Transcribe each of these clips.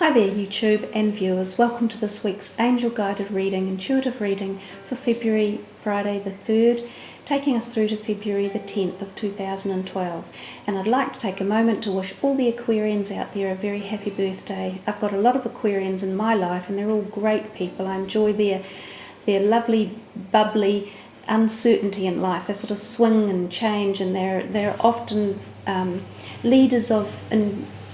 Hi there YouTube and viewers, welcome to this week's Angel Guided Reading, Intuitive Reading for February, Friday the 3rd, taking us through to February the 10th of 2012. And I'd like to take a moment to wish all the Aquarians out there a very happy birthday. I've got a lot of Aquarians in my life and they're all great people. I enjoy their lovely, bubbly uncertainty in life. They sort of swing and change, and they're often leaders of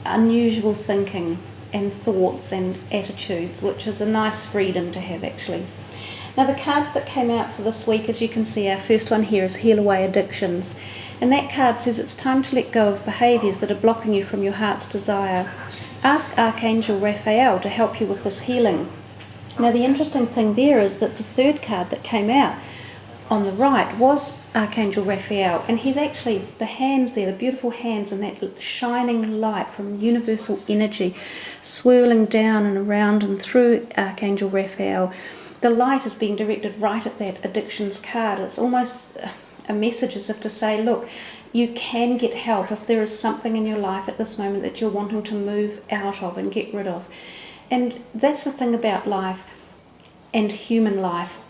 unusual thinking and thoughts and attitudes, which is a nice freedom to have actually. Now the cards that came out for this week, as you can see, our first one here is Heal Away Addictions, and that card says it's time to let go of behaviours that are blocking you from your heart's desire. Ask Archangel Raphael to help you with this healing. Now the interesting thing there is that the third card that came out on the right was Archangel Raphael, and he's actually, the hands there, the beautiful hands and that shining light from universal energy swirling down and around and through Archangel Raphael. The light is being directed right at that addictions card. It's almost a message as if to say, look, you can get help if there is something in your life at this moment that you're wanting to move out of and get rid of. And that's the thing about life and human life.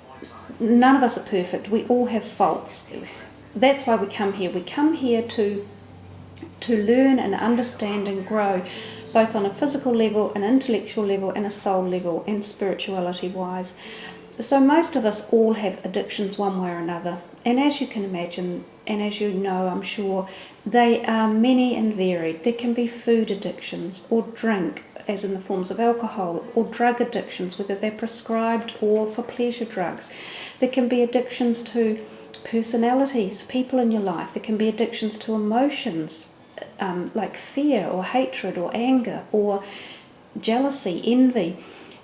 None of us are perfect. We all have faults. That's why we come here. We come here to learn and understand and grow, both on a physical level, an intellectual level, and a soul level, and spirituality-wise. So most of us all have addictions one way or another. And as you can imagine, and as you know, I'm sure, they are many and varied. There can be food addictions, or drink, as in the forms of alcohol, or drug addictions, whether they're prescribed or for pleasure drugs. There can be addictions to personalities, people in your life. There can be addictions to emotions, like fear or hatred or anger or jealousy, envy.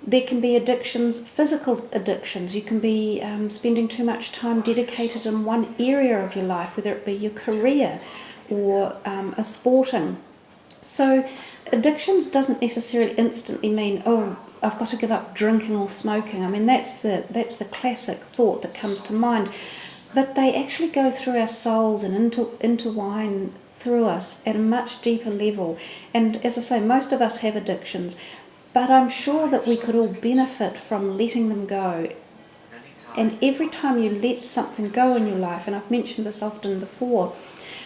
There can be addictions, physical addictions. You can be spending too much time dedicated in one area of your life, whether it be your career or a sporting. So addictions doesn't necessarily instantly mean, oh, I've got to give up drinking or smoking. I mean, that's the classic thought that comes to mind. But they actually go through our souls and intertwine through us at a much deeper level. And as I say, most of us have addictions, but I'm sure that we could all benefit from letting them go. And every time you let something go in your life, and I've mentioned this often before,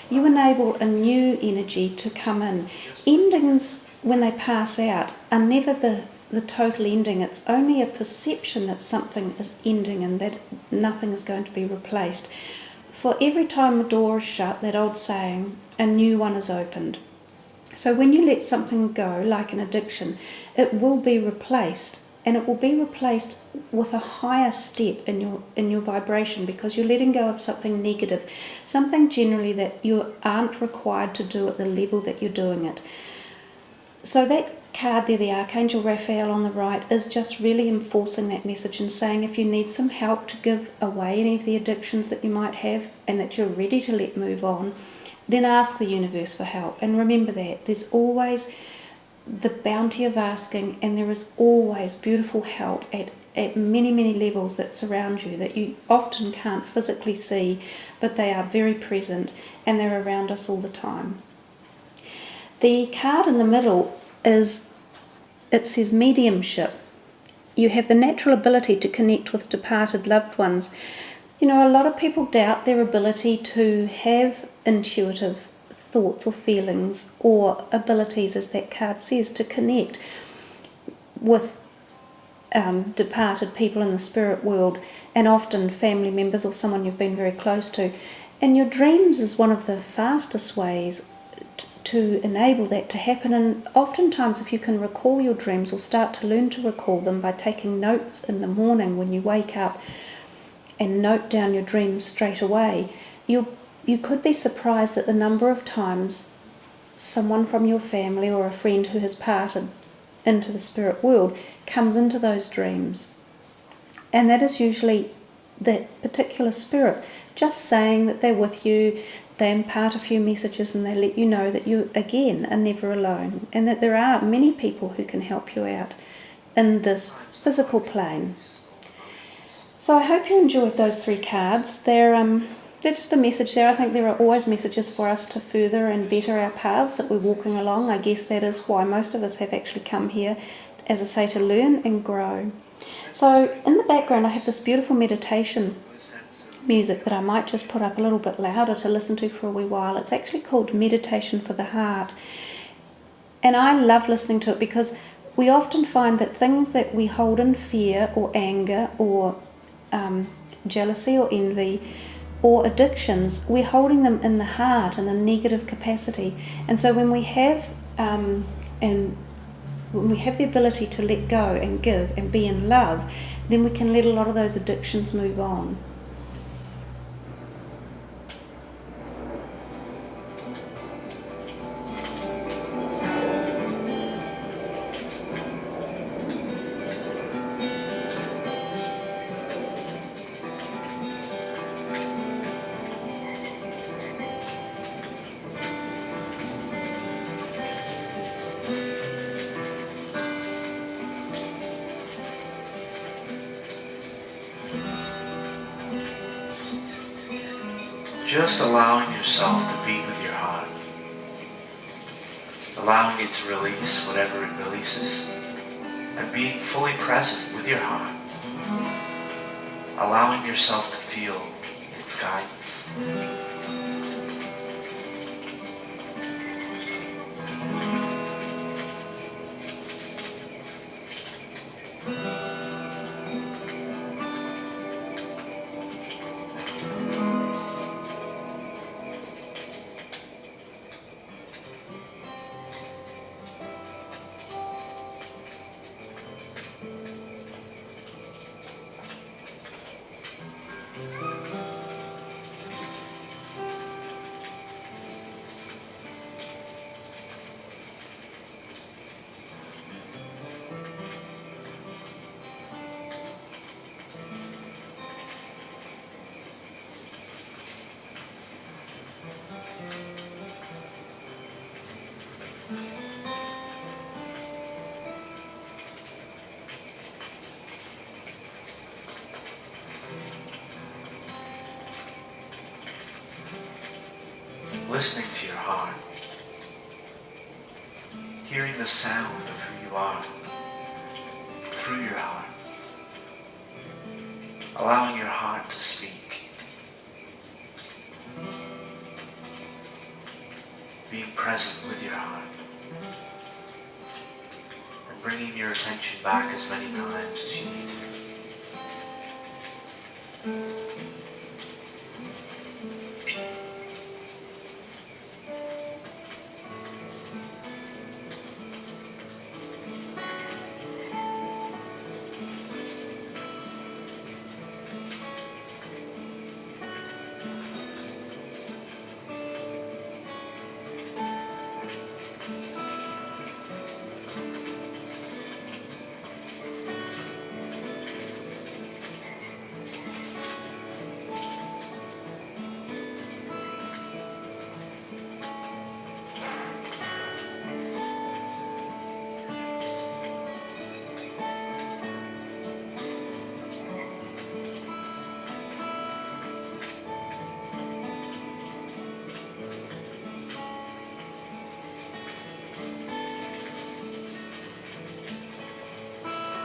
you enable a new energy to come in. Endings, when they pass out, are never the total ending. It's only a perception that something is ending and that nothing is going to be replaced. For every time a door is shut, that old saying, a new one is opened. So when you let something go, like an addiction, it will be replaced. And it will be replaced with a higher step in your vibration, because you're letting go of something negative, something generally that you aren't required to do at the level that you're doing it. So that card there, the Archangel Raphael on the right, is just really enforcing that message and saying if you need some help to give away any of the addictions that you might have and that you're ready to let move on, then ask the universe for help. And remember that there's always the bounty of asking, and there is always beautiful help at many, many levels that surround you that you often can't physically see, but they are very present and they're around us all the time. The card in the middle it says mediumship. You have the natural ability to connect with departed loved ones. You know, a lot of people doubt their ability to have intuitive thoughts or feelings or abilities, as that card says, to connect with departed people in the spirit world, and often family members or someone you've been very close to. And your dreams is one of the fastest ways to enable that to happen. And oftentimes, if you can recall your dreams or start to learn to recall them by taking notes in the morning when you wake up and note down your dreams straight away, you could be surprised at the number of times someone from your family or a friend who has parted into the spirit world comes into those dreams. And that is usually that particular spirit just saying that they're with you. They impart a few messages and they let you know that you, again, are never alone, and that there are many people who can help you out in this physical plane. So I hope you enjoyed those three cards. They're they're just a message there. I think there are always messages for us to further and better our paths that we're walking along. I guess that is why most of us have actually come here, as I say, to learn and grow. So in the background I have this beautiful meditation music that I might just put up a little bit louder to listen to for a wee while. It's actually called Meditation for the Heart. And I love listening to it because we often find that things that we hold in fear or anger or jealousy or envy or addictions, we're holding them in the heart in a negative capacity. And so when we have when we have the ability to let go and give and be in love, then we can let a lot of those addictions move on. Just allowing yourself to be with your heart, allowing it to release whatever it releases, and being fully present with your heart, allowing yourself to feel its guidance. Listening to your heart, hearing the sound of who you are through your heart, allowing your heart to speak, being present with your heart, and bringing your attention back as many times as you need to.